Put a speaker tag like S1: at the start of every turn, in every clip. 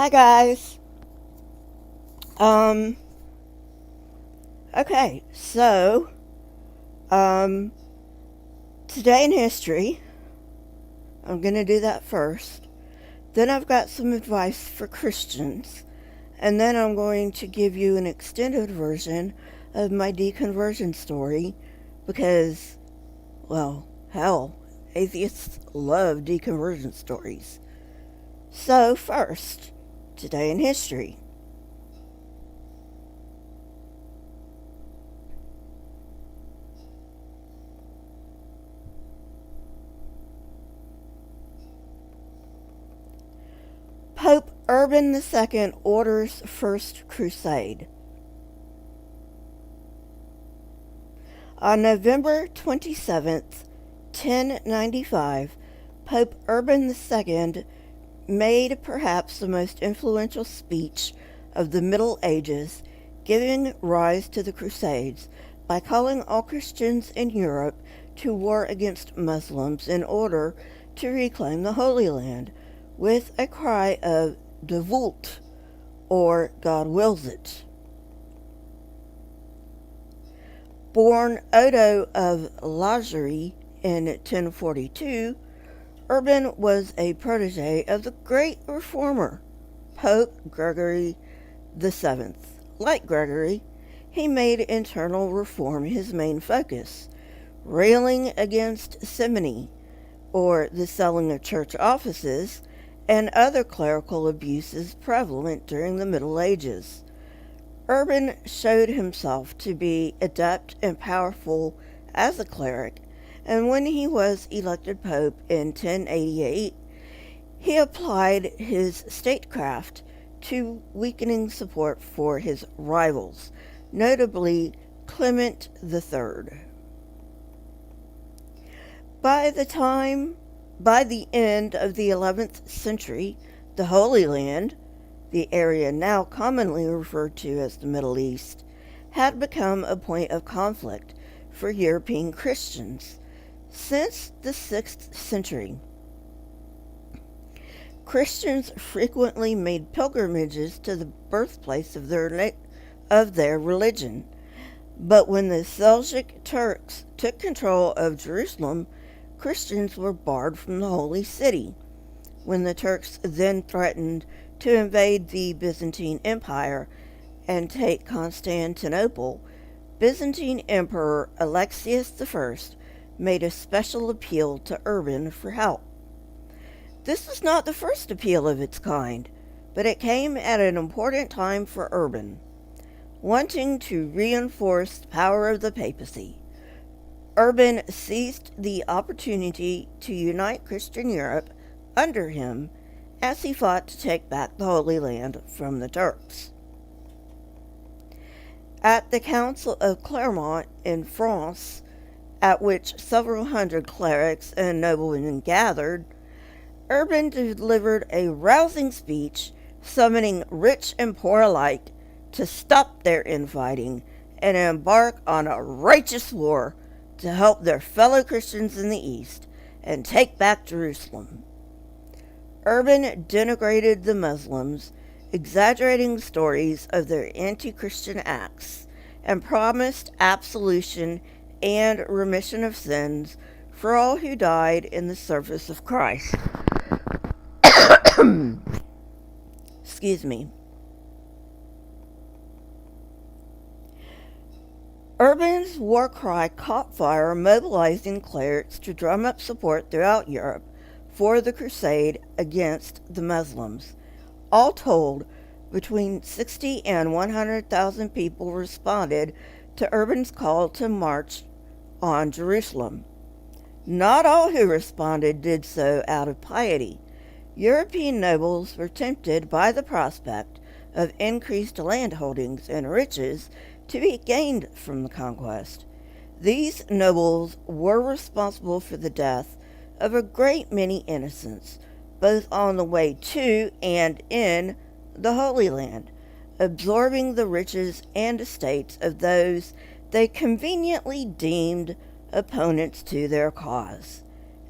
S1: Hi guys. Um okay, so um today in history, I'm going to do that first. Then I've got some advice for Christians, and then I'm going to give you an extended version of my deconversion story because, well, hell, atheists love deconversion stories. So, first, today in history. Pope Urban II orders First Crusade. On November 27th, 1095, Pope Urban II made perhaps the most influential speech of the Middle Ages, giving rise to the Crusades by calling all Christians in Europe to war against Muslims in order to reclaim the Holy Land, with a cry of "De vult," or God wills it. Born Odo of Lagery in 1042, Urban was a protege of the great reformer, Pope Gregory VII. Like Gregory, he made internal reform his main focus, railing against simony, or the selling of church offices, and other clerical abuses prevalent during the Middle Ages. Urban showed himself to be adept and powerful as a cleric, and when he was elected pope in 1088, he applied his statecraft to weakening support for his rivals, notably Clement III. By the time, by the end of the 11th century, the Holy Land, the area now commonly referred to as the Middle East, had become a point of conflict for European Christians. Since the 6th century, Christians frequently made pilgrimages to the birthplace of their religion. But when the Seljuk Turks took control of Jerusalem, Christians were barred from the Holy City. When the Turks then threatened to invade the Byzantine Empire and take Constantinople, Byzantine Emperor Alexius I made a special appeal to Urban for help. This was not the first appeal of its kind, but it came at an important time for Urban. Wanting to reinforce the power of the papacy, Urban seized the opportunity to unite Christian Europe under him as he fought to take back the Holy Land from the Turks. At the Council of Clermont in France, at which several hundred clerics and noblemen gathered, Urban delivered a rousing speech summoning rich and poor alike to stop their infighting and embark on a righteous war to help their fellow Christians in the East and take back Jerusalem. Urban denigrated the Muslims, exaggerating stories of their anti-Christian acts, and promised absolution and remission of sins for all who died in the service of Christ. Excuse me. Urban's war cry caught fire, mobilizing clerics to drum up support throughout Europe for the crusade against the Muslims. All told, between 60 and 100,000 people responded to Urban's call to march on Jerusalem. Not all who responded did so out of piety. European nobles were tempted by the prospect of increased landholdings and riches to be gained from the conquest. These nobles were responsible for the death of a great many innocents, both on the way to and in the Holy Land, absorbing the riches and estates of those they conveniently deemed opponents to their cause.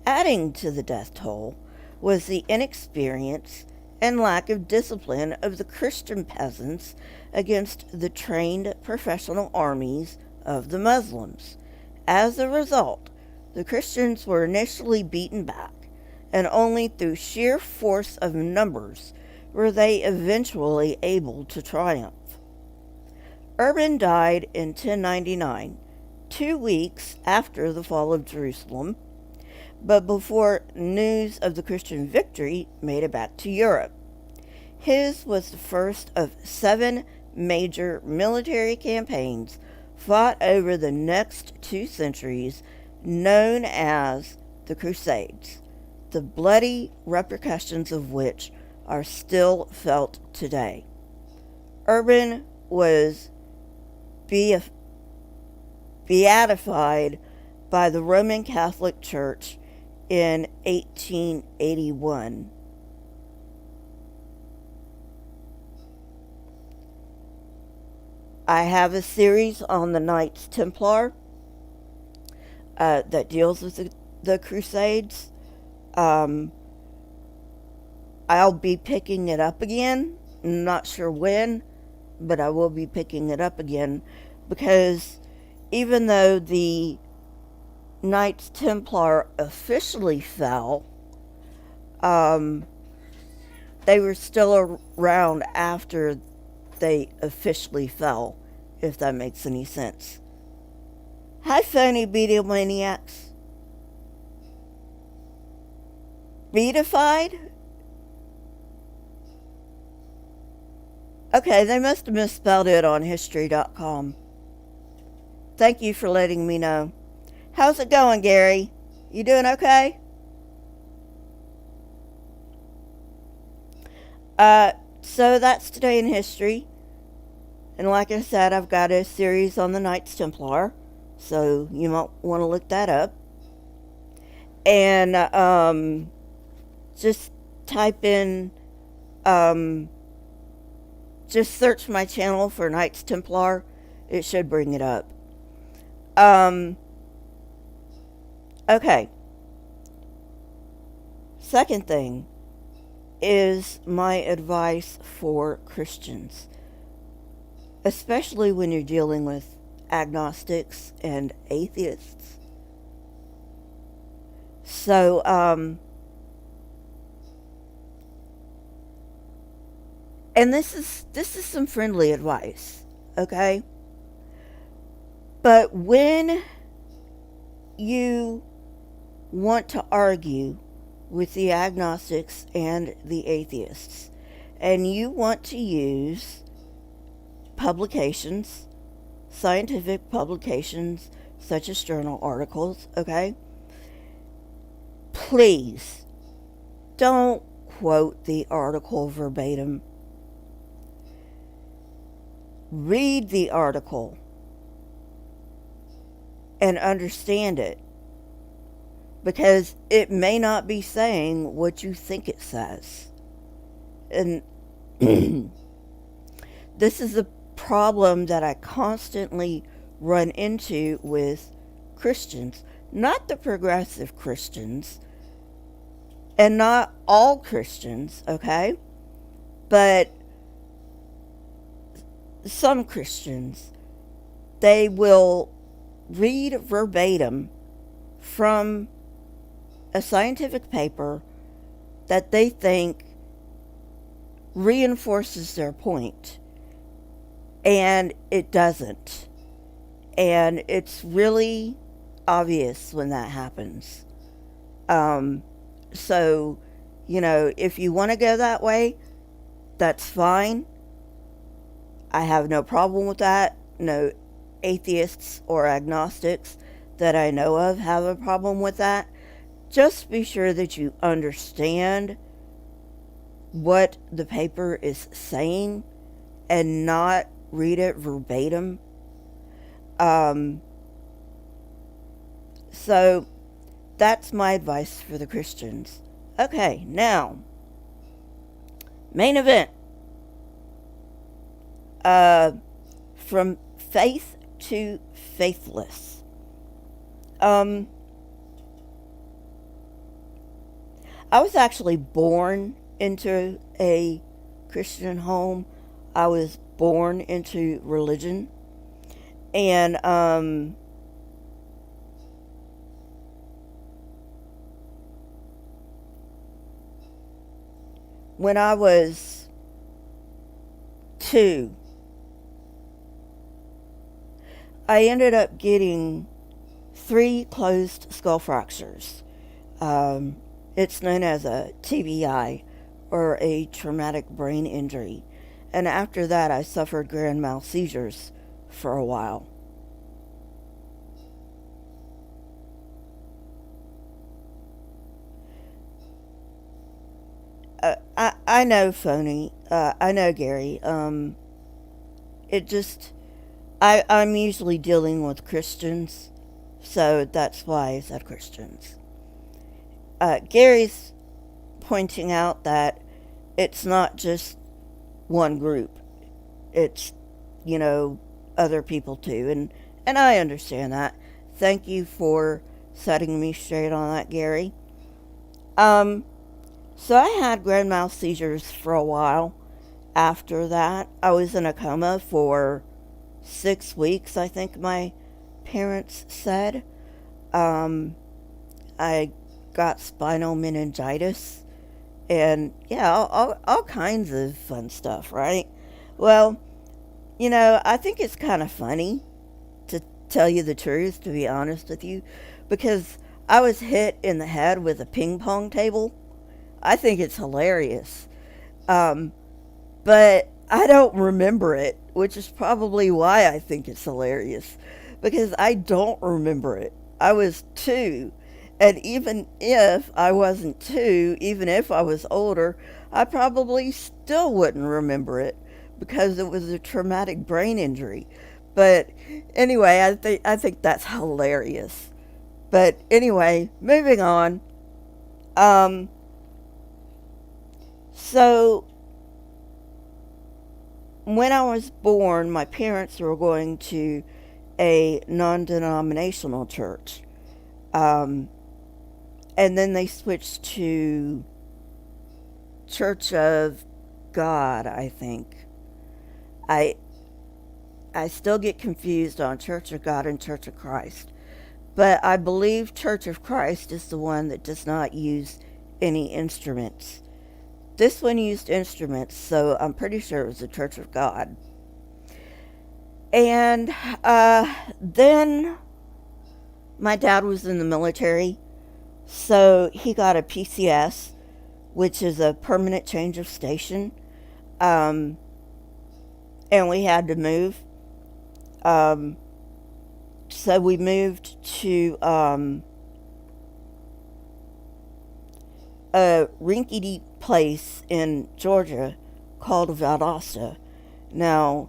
S1: Adding to the death toll was the inexperience and lack of discipline of the Christian peasants against the trained professional armies of the Muslims. As a result, the Christians were initially beaten back, and only through sheer force of numbers were they eventually able to triumph. Urban died in 1099, 2 weeks after the fall of Jerusalem, but before news of the Christian victory made it back to Europe. His was the first of 7 major military campaigns fought over the next 2 centuries, known as the Crusades, the bloody repercussions of which are still felt today. Urban was beatified by the Roman Catholic Church in 1881. I have a series on the Knights Templar that deals with the Crusades. I'll be picking it up again. I'm not sure when, but I will be picking it up again, because even though the Knights Templar officially fell, they were still around after they officially fell, if that makes any sense. Hi, phony Beatomaniacs. Beatified? Okay, they must have misspelled it on history.com. Thank you for letting me know. How's it going, Gary? You doing okay? So that's today in history. And like I said, I've got a series on the Knights Templar, so you might want to look that up. And just type in, just search my channel for Knights Templar. It should bring it up. Okay. Second thing is my advice for Christians, especially when you're dealing with agnostics and atheists. So, and this is some friendly advice, okay? But when you want to argue with the agnostics and the atheists, and you want to use publications, scientific publications, such as journal articles, okay? Please don't quote the article verbatim. Read the article and understand it, because it may not be saying what you think it says. And this is a problem that I constantly run into with Christians, not the progressive Christians, and not all Christians, okay? But some Christians, they will read verbatim from a scientific paper that they think reinforces their point, and it doesn't. And it's really obvious when that happens. So, if you want to go that way, that's fine. I have no problem with that. No atheists or agnostics that I know of have a problem with that. Just be sure that you understand what the paper is saying and not read it verbatim. So that's my advice for the Christians. Okay, now, main event. From faith to faithless. I was actually born into a Christian home. I was born into religion. And when I was 2, I ended up getting 3 closed skull fractures. Um, it's known as a TBI, or a traumatic brain injury. And after that, I suffered grand mal seizures for a while. I know, phony. I know, Gary. It just, I'm usually dealing with Christians, so that's why I said Christians. Gary's pointing out that it's not just one group. It's, you know, other people too. And I understand that. Thank you for setting me straight on that, Gary. Um, so I had grand mal seizures for a while. After that, I was in a coma for 6 weeks, I think my parents said. Um, I got spinal meningitis and yeah, all kinds of fun stuff, right? Well, I think it's kind of funny, to tell you the truth, to be honest with you, because I was hit in the head with a ping pong table. I think it's hilarious. Um, but I don't remember it, which is probably why I think it's hilarious, because I don't remember it. I was 2, and even if I wasn't 2, even if I was older, I probably still wouldn't remember it because it was a traumatic brain injury. But anyway, I think that's hilarious. But anyway, moving on. Um, so when I was born, my parents were going to a non denominational church. Um, and then they switched to Church of God, I think. I I still get confused on Church of God and Church of Christ. But I believe Church of Christ is the one that does not use any instruments. This one used instruments, so I'm pretty sure it was the Church of God. And then my dad was in the military, so he got a PCS, which is a permanent change of station. Um, and we had to move. Um, so we moved to a rinky-dink place in Georgia called Valdosta. Now,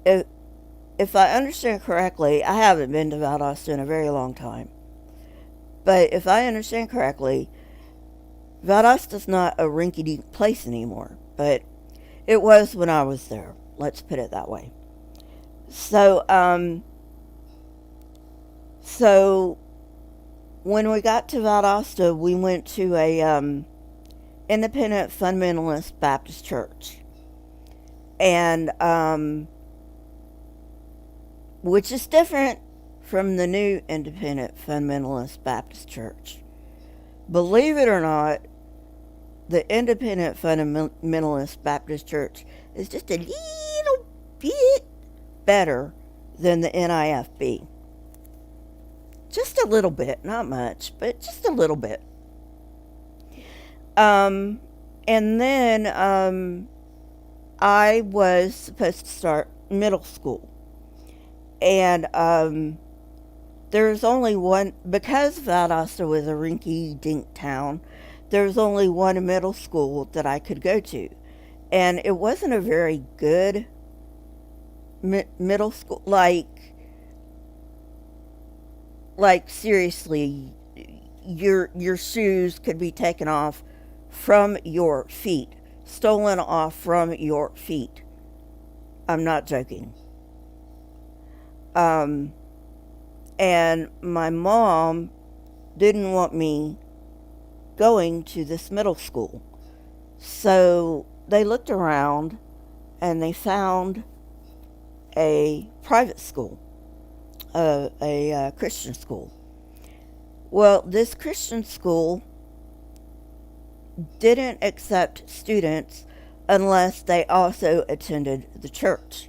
S1: if, if I understand correctly, I haven't been to Valdosta in a very long time. But if I understand correctly, Valdosta's not a rinky-dink place anymore. But it was when I was there. Let's put it that way. So, so when we got to Valdosta, we went to a independent fundamentalist Baptist church, and which is different from the new independent fundamentalist Baptist church. Believe it or not, the independent fundamentalist Baptist church is just a little bit better than the NIFB. Just a little bit, not much, but just a little bit. Um, and then I was supposed to start middle school. And there's only one, because Valdosta was a rinky dink town, there was only one middle school that I could go to. And it wasn't a very good middle school. Like seriously, your shoes could be taken off from your feet, stolen off from your feet. I'm not joking. Um, and my mom didn't want me going to this middle school. So they looked around and they found a private school, a Christian school. Well, this Christian school didn't accept students unless they also attended the church.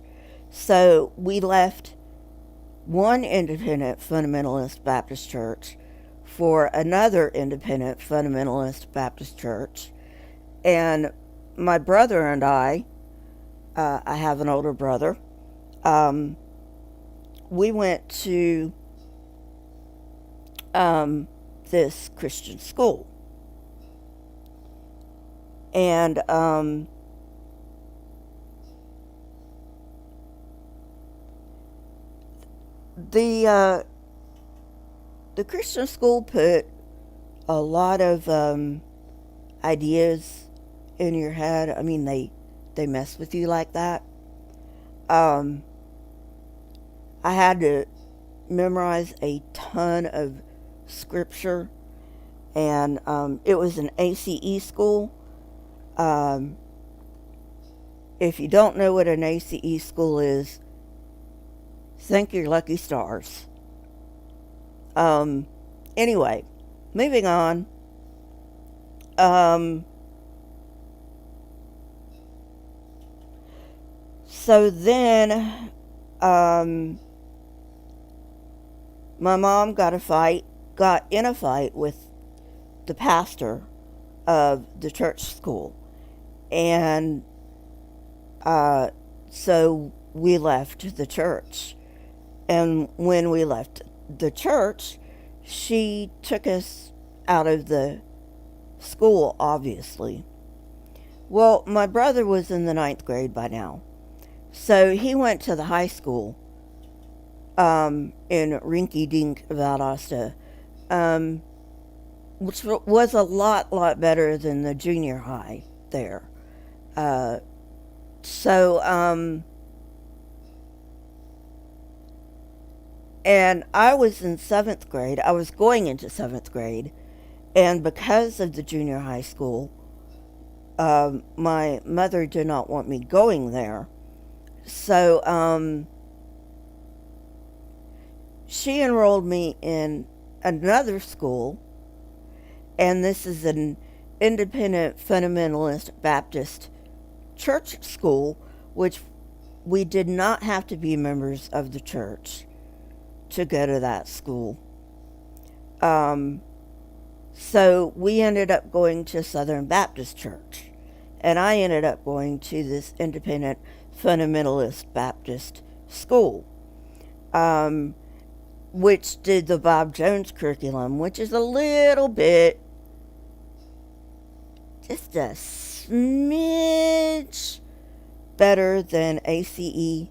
S1: So we left one independent fundamentalist Baptist church for another independent fundamentalist Baptist church. And my brother and I have an older brother, um, we went to this Christian school. And the the Christian school put a lot of ideas in your head. I mean, they mess with you like that. Um, I had to memorize a ton of scripture, and it was an ACE school. Um, if you don't know what an ACE school is, thank your lucky stars. Um, anyway, moving on. Um, so then, um, my mom got in a fight with the pastor of the church school, and uh, so we left the church. And when we left the church, she took us out of the school, obviously. Well, my brother was in the ninth grade by now. So he went to the high school in Rinky Dink, Valdosta, um, which was a lot better than the junior high there. Uh, so, and I was in seventh grade. I was going into seventh grade. And because of the junior high school, my mother did not want me going there. So she enrolled me in another school, and this is an independent fundamentalist Baptist church school, which we did not have to be members of the church to go to that school. Um, so we ended up going to Southern Baptist Church, and I ended up going to this independent fundamentalist Baptist school, um, which did the Bob Jones curriculum, which is a little bit, just a smidge better than ACE,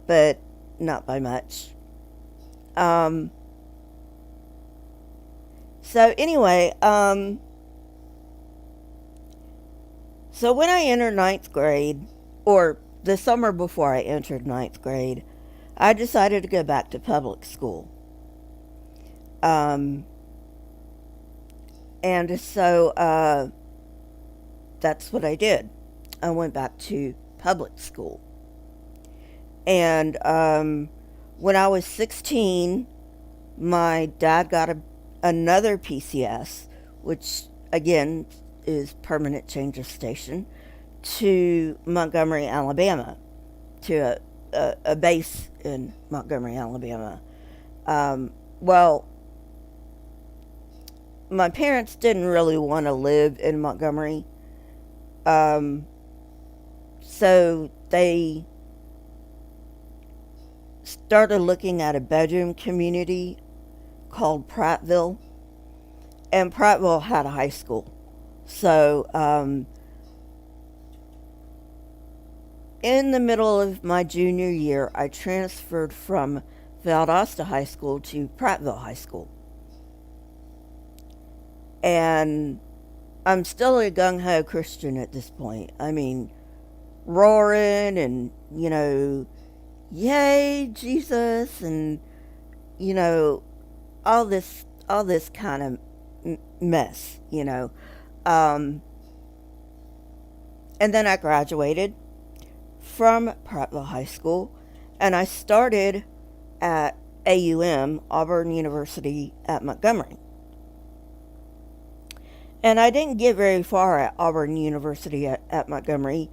S1: but not by much. Um, so anyway, so when I entered ninth grade, or the summer before I entered ninth grade, I decided to go back to public school. Um, and so that's what I did. I went back to public school. And when I was 16, my dad got another PCS, which again is permanent change of station, to Montgomery, Alabama, to a base in Montgomery, Alabama. Well, my parents didn't really want to live in Montgomery, um, so they started looking at a bedroom community called Prattville, and Prattville had a high school. So in the middle of my junior year, I transferred from Valdosta High School to Prattville High School. And I'm still a gung-ho Christian at this point. I mean, roaring and, yay, Jesus, and, you know, all this kind of mess. Um, And then I graduated from Prattville High School, and I started at AUM, Auburn University at Montgomery. And I didn't get very far at Auburn University at Montgomery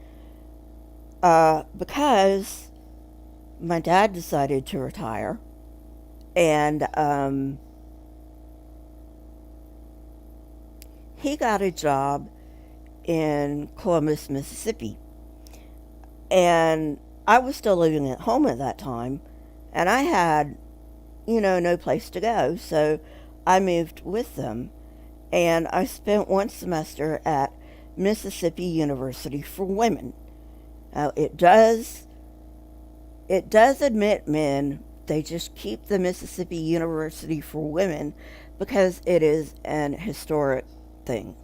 S1: because my dad decided to retire, and he got a job in Columbus, Mississippi. And I was still living at home at that time, and I had, no place to go, so I moved with them. And I spent one semester at Mississippi University for Women. Now, it does admit men. They just keep the Mississippi University for Women because it is an historic thing.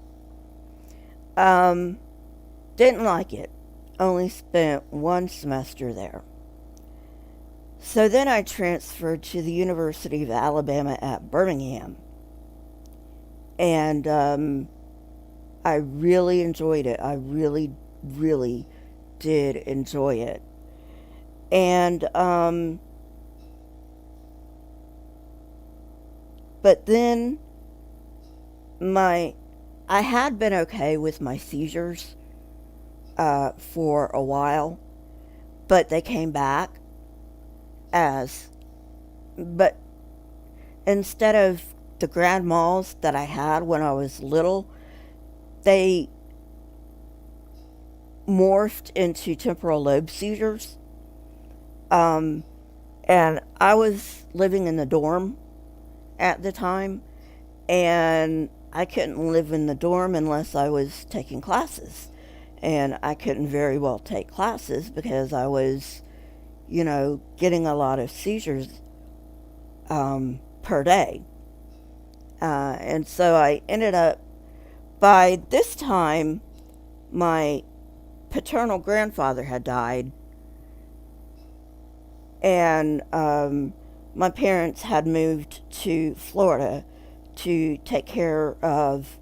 S1: Um, didn't like it. Only spent one semester there. So then I transferred to the University of Alabama at Birmingham. And I really enjoyed it. I really, really did enjoy it. And, but then my, I had been okay with my seizures for a while, but they came back as, but instead of the grand malls that I had when I was little, they morphed into temporal lobe seizures. Um, and I was living in the dorm at the time, and I couldn't live in the dorm unless I was taking classes. And I couldn't very well take classes because I was, getting a lot of seizures per day. And so I ended up, by this time, my paternal grandfather had died, and my parents had moved to Florida to take care of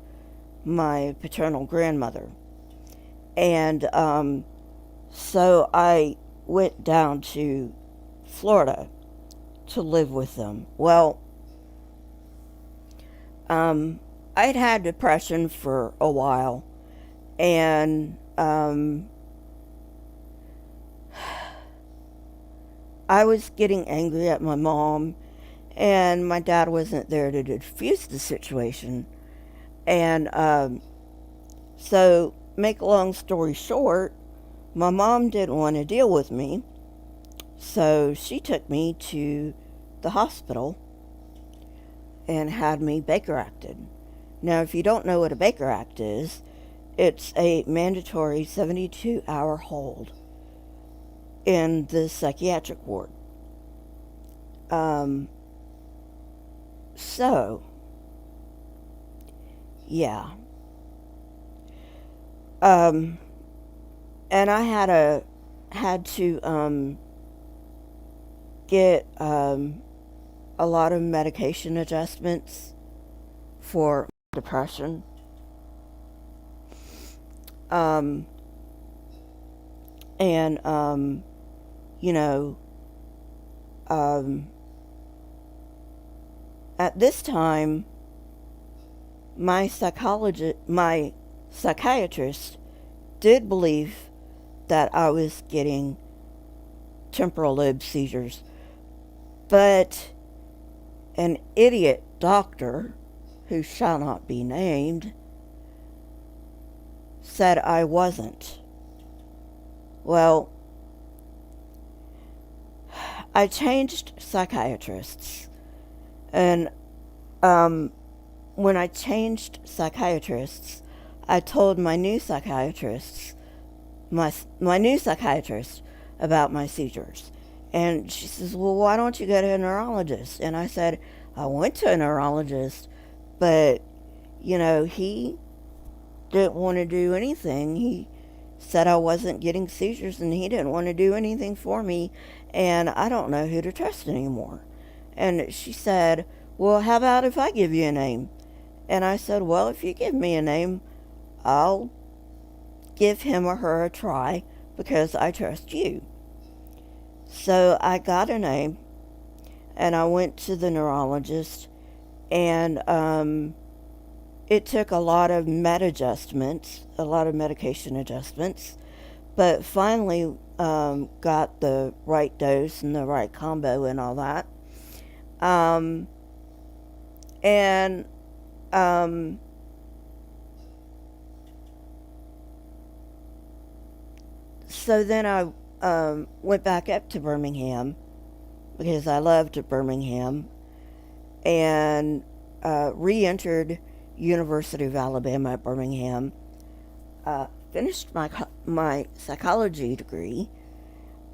S1: my paternal grandmother. And so I went down to Florida to live with them. Well, I'd had depression for a while, and I was getting angry at my mom, and my dad wasn't there to diffuse the situation. And so, make a long story short, my mom didn't want to deal with me, so she took me to the hospital and had me Baker Acted. Now, if you don't know what a Baker Act is, it's a mandatory 72-hour hold in the psychiatric ward. Um, so, yeah. Um, and I had to get a lot of medication adjustments for depression. Um, and you know, um, at this time, my psychiatrist did believe that I was getting temporal lobe seizures, but an idiot doctor, who shall not be named, said I wasn't. Well, I changed psychiatrists, and when I changed psychiatrists, I told my new psychiatrist about my seizures. And she says, well, why don't you go to a neurologist? And I said, I went to a neurologist, but, he didn't want to do anything. He said I wasn't getting seizures, and he didn't want to do anything for me, and I don't know who to trust anymore. And she said, well, how about if I give you a name? And I said, well, if you give me a name, I'll give him or her a try because I trust you. So I got a name and I went to the neurologist, and it took a lot of a lot of medication adjustments, but finally got the right dose and the right combo and all that. Um, and um, so then I went back up to Birmingham because I loved Birmingham, and re-entered University of Alabama at Birmingham. Finished my psychology degree,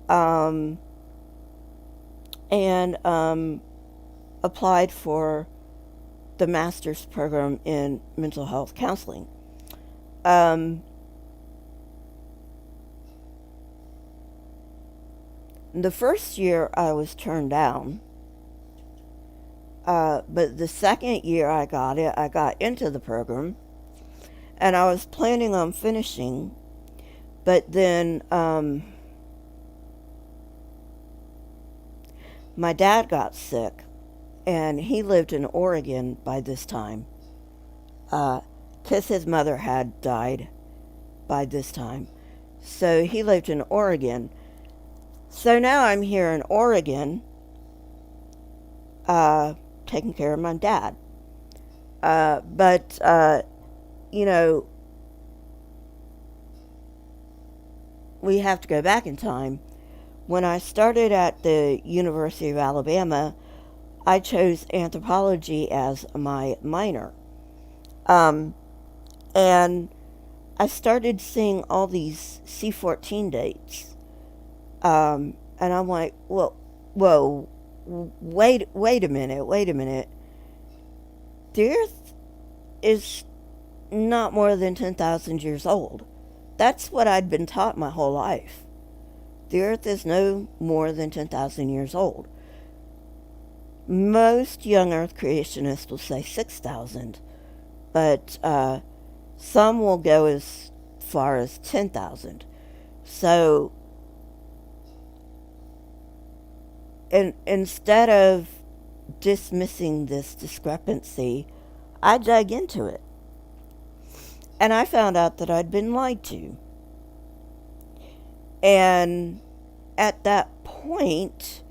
S1: um, and applied for the master's program in mental health counseling. Um, the first year I was turned down, but the second year I got into the program, and I was planning on finishing, but then my dad got sick, and he lived in Oregon by this time, because his mother had died by this time. So he lived in Oregon. So now I'm here in Oregon, taking care of my dad. But you know, we have to go back in time. When I started at the University of Alabama, I chose anthropology as my minor. Um, and I started seeing all these C14 dates. And I'm like, well, whoa, wait a minute. The Earth is not more than 10,000 years old. That's what I'd been taught my whole life. The Earth is no more than 10,000 years old. Most young Earth creationists will say 6,000, but some will go as far as 10,000. So, instead of dismissing this discrepancy, I dug into it. And I found out that I'd been lied to. And at that point,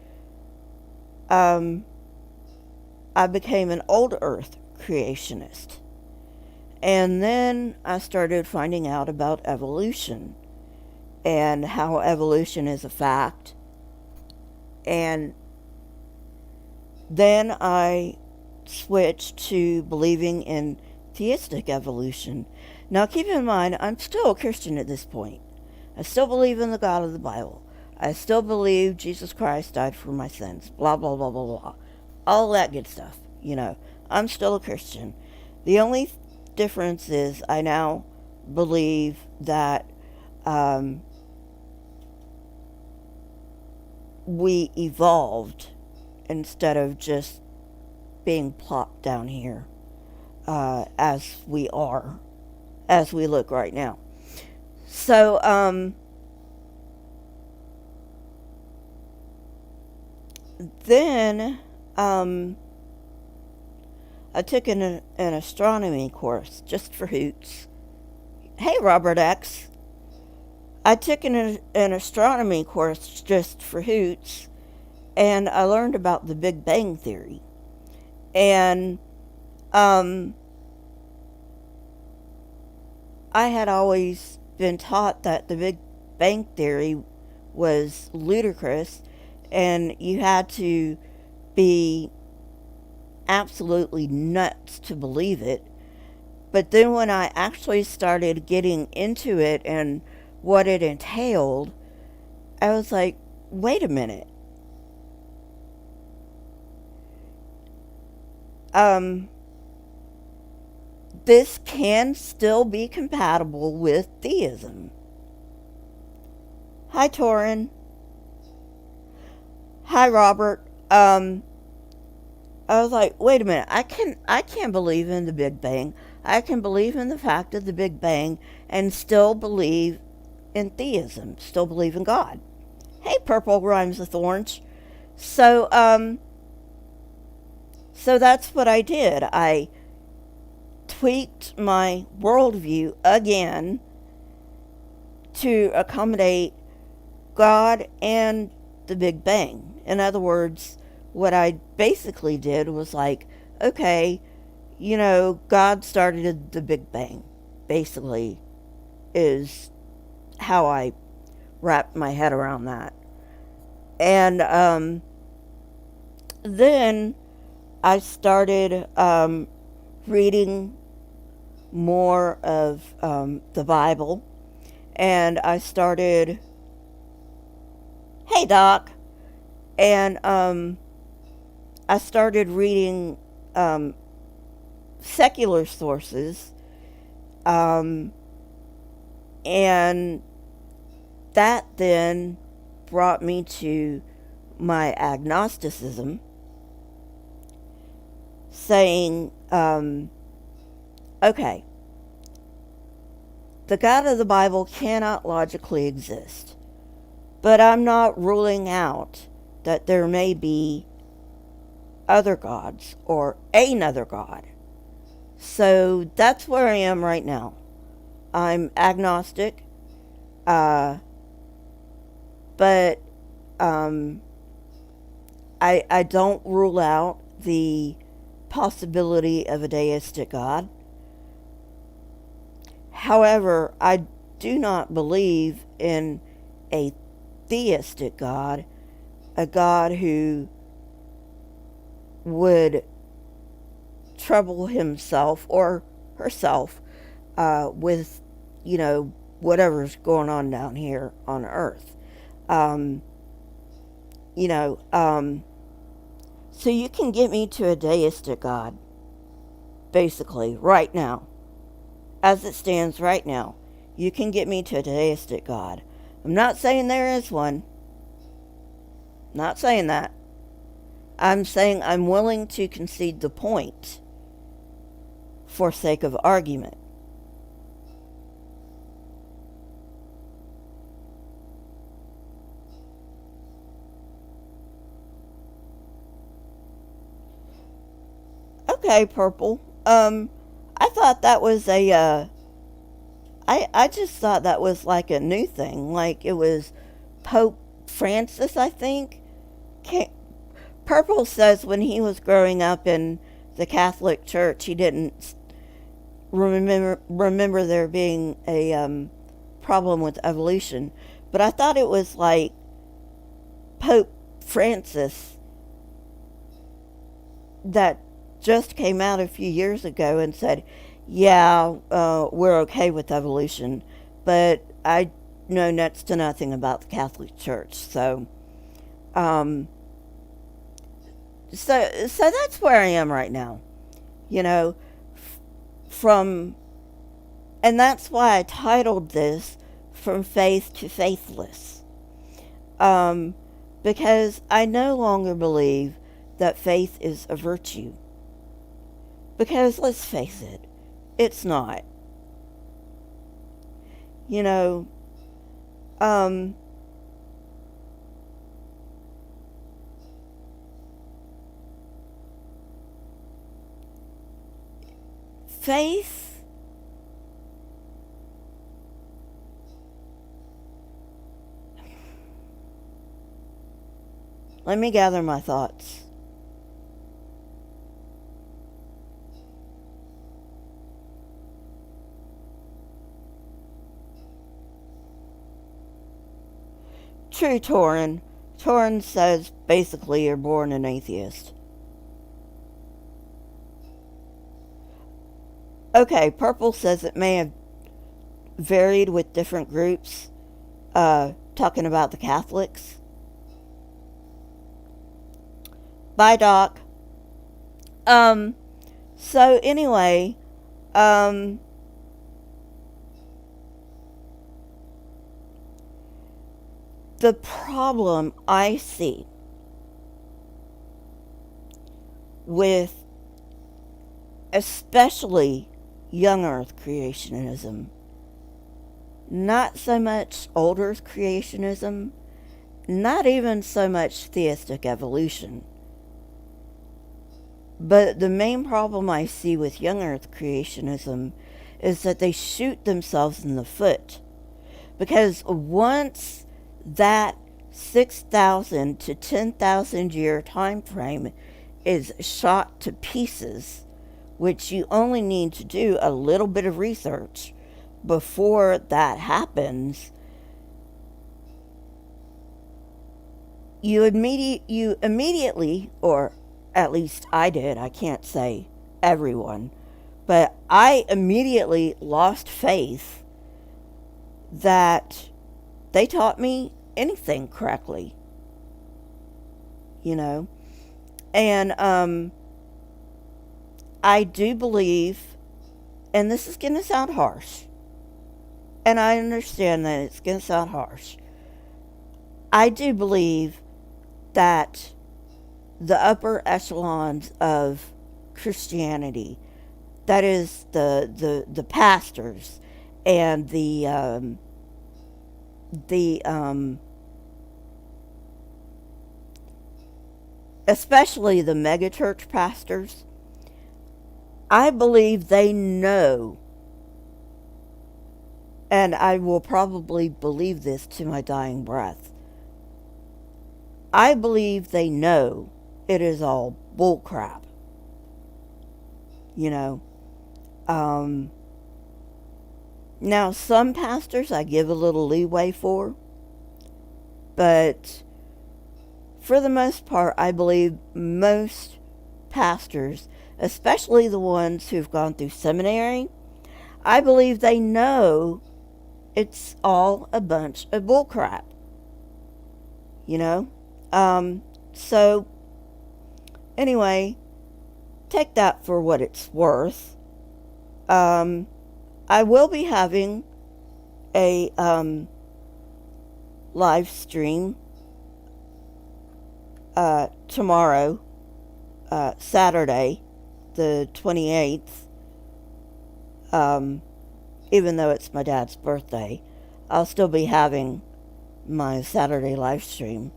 S1: I became an old Earth creationist. And then I started finding out about evolution and how evolution is a fact. And then I switched to believing in theistic evolution. Now, keep in mind, I'm still a Christian at this point. I still believe in the God of the Bible. I still believe Jesus Christ died for my sins. Blah, blah, blah, blah, blah. All that good stuff, you know. I'm still a Christian. The only difference is I now believe that we evolved instead of just being plopped down here as we are, as we look right now. So, then I took an astronomy course just for hoots. Hey, Robert X. I took an astronomy course just for hoots, and I learned about the Big Bang Theory. And I had always been taught that the Big Bang Theory was ludicrous, and you had to be absolutely nuts to believe it. But then when I actually started getting into it and what it entailed, I was like, wait a minute. This can still be compatible with theism. Hi, Torin. Hi, Robert. I was like, wait a minute. I can't believe in the Big Bang. I can believe in the fact of the Big Bang and still believe in theism, still believe in God. Hey, purple rhymes with orange. So, so that's what I did. I tweaked my worldview again to accommodate God and the Big Bang. In other words, what I basically did was like, okay, God started the Big Bang, basically, is how I wrapped my head around that. And then I started reading more of the Bible, and I started, hey, Doc, and I started reading secular sources, and that then brought me to my agnosticism, saying, okay, the God of the Bible cannot logically exist, but I'm not ruling out that there may be other gods or another God. So that's where I am right now. I'm agnostic, but I don't rule out the possibility of a deistic God. However, I do not believe in a theistic God, a God who would trouble himself or herself with, whatever's going on down here on earth. You know, so you can get me to a deistic God, basically, right now. As it stands right now, you can get me to a deistic God. I'm not saying there is one. Not saying that. I'm saying I'm willing to concede the point for sake of argument. Okay, Purple. I thought that was I just thought that was like a new thing. Like it was Pope Francis, I think. Purple says when he was growing up in the Catholic Church, he didn't remember there being a problem with evolution. But I thought it was like Pope Francis that just came out a few years ago and said, yeah, we're okay with evolution, but I know next to nothing about the Catholic Church. Um, so that's where I am right now. You know, from, and that's why I titled this From Faith to Faithless. Um, because I no longer believe that faith is a virtue. Because let's face it, it's not. You know, um, faith, let me gather my thoughts. True, Torin. Torin says basically you're born an atheist. Okay, Purple says it may have varied with different groups, talking about the Catholics. Bye, Doc. Um, so anyway, um, the problem I see with especially young earth creationism. Not so much old earth creationism, not even so much theistic evolution. But the main problem I see with young earth creationism is that they shoot themselves in the foot. Because once that 6,000 to 10,000 year time frame is shot to pieces, which you only need to do a little bit of research before that happens, you immediately, or at least I did, I can't say everyone, but I immediately lost faith that they taught me anything correctly, you know. And I do believe, and this is going to sound harsh, and I understand that it's going to sound harsh, I do believe that the upper echelons of Christianity, that is the pastors and the especially the megachurch pastors, I believe they know, and I will probably believe this to my dying breath, I believe they know it is all bullcrap. You know, now some pastors I give a little leeway for, but for the most part, I believe most pastors, especially the ones who've gone through seminary, I believe they know it's all a bunch of bullcrap. You know? So, anyway, take that for what it's worth. I will be having a live stream tomorrow, Saturday, the 28th. Even though it's my dad's birthday, I'll still be having my Saturday live stream.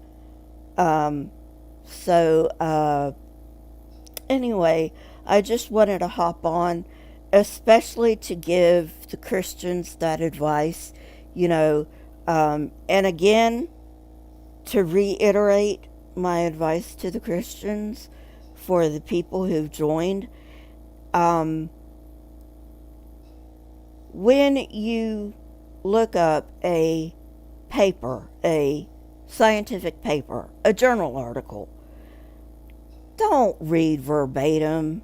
S1: Anyway, I just wanted to hop on, especially to give the Christians that advice, you know, and again, to reiterate my advice to the Christians for the people who've joined. When you look up a paper, a scientific paper, a journal article, don't read verbatim.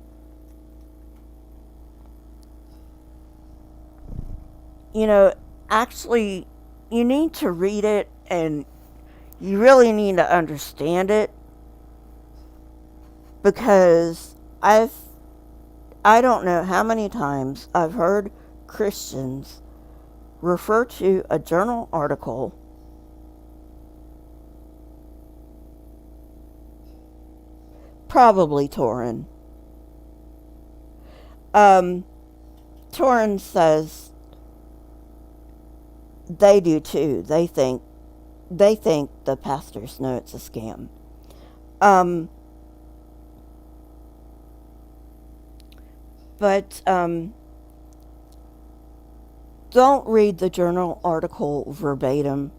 S1: You know, actually, you need to read it, and you really need to understand it, because I don't know how many times I've heard Christians refer to a journal article probably Torin. Torin says they do too. They think the pastors know it's a scam. But don't read the journal article verbatim,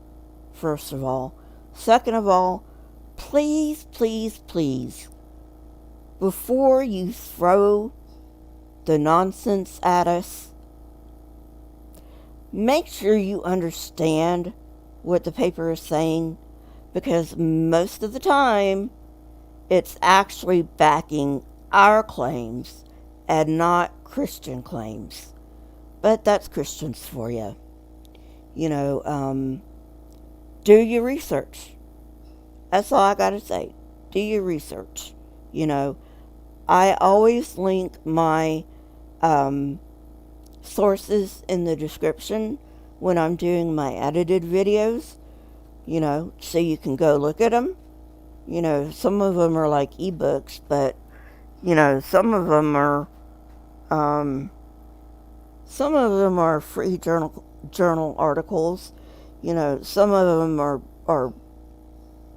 S1: first of all. Second of all, please, please, please, before you throw the nonsense at us, make sure you understand what the paper is saying, because most of the time it's actually backing our claims and not Christian claims. But that's Christians for you. You know, do your research. That's all I gotta say. Do your research. You know, I always link my sources in the description when I'm doing my edited videos, you know, so you can go look at them. You know, some of them are like ebooks, but, you know, some of them are Some of them are free journal articles. Some of them are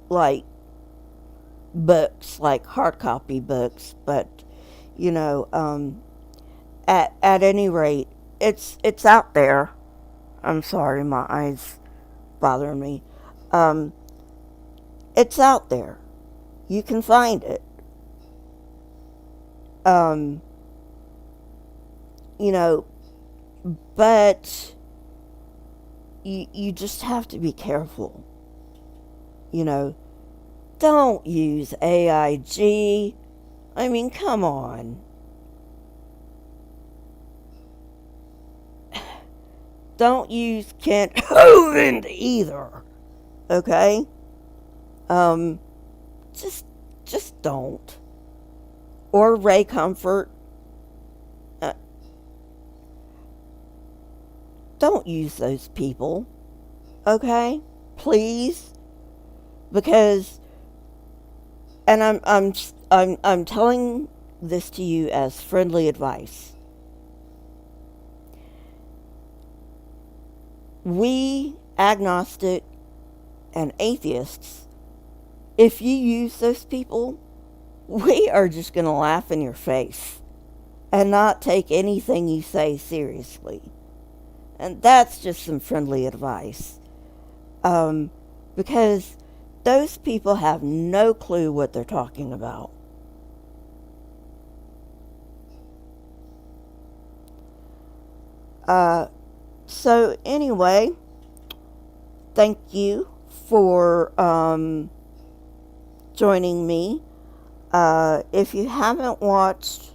S1: like books, like hard copy books. But you know, at any rate, it's out there. I'm sorry, my eyes bothering me. Um, it's out there. You can find it. Um, you know, but you just have to be careful. You know, don't use AIG. I mean, come on. Don't use Kent Hovind either. Okay? Um, just just don't. Or Ray Comfort. Uh, don't use those people. Okay? Please, because and I'm telling this to you as friendly advice. We agnostic and atheists, if you use those people, we are just going to laugh in your face and not take anything you say seriously. And that's just some friendly advice. Um, because those people have no clue what they're talking about. Uh, so, anyway, thank you for joining me. If you haven't watched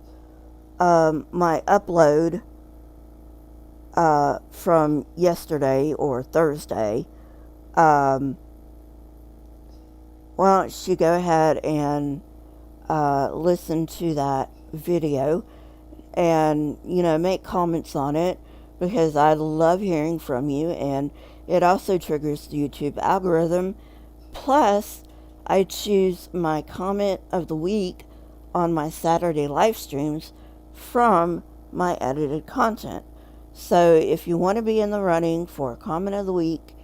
S1: my upload from yesterday or Thursday, um, why don't you go ahead and listen to that video and, make comments on it, because I love hearing from you, and it also triggers the YouTube algorithm. Plus, I choose my comment of the week on my Saturday live streams from my edited content. So if you want to be in the running for a comment of the week,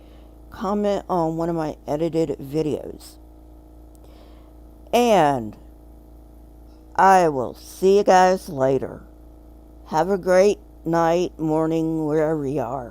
S1: comment on one of my edited videos. And I will see you guys later. Have a great night, morning, wherever you are.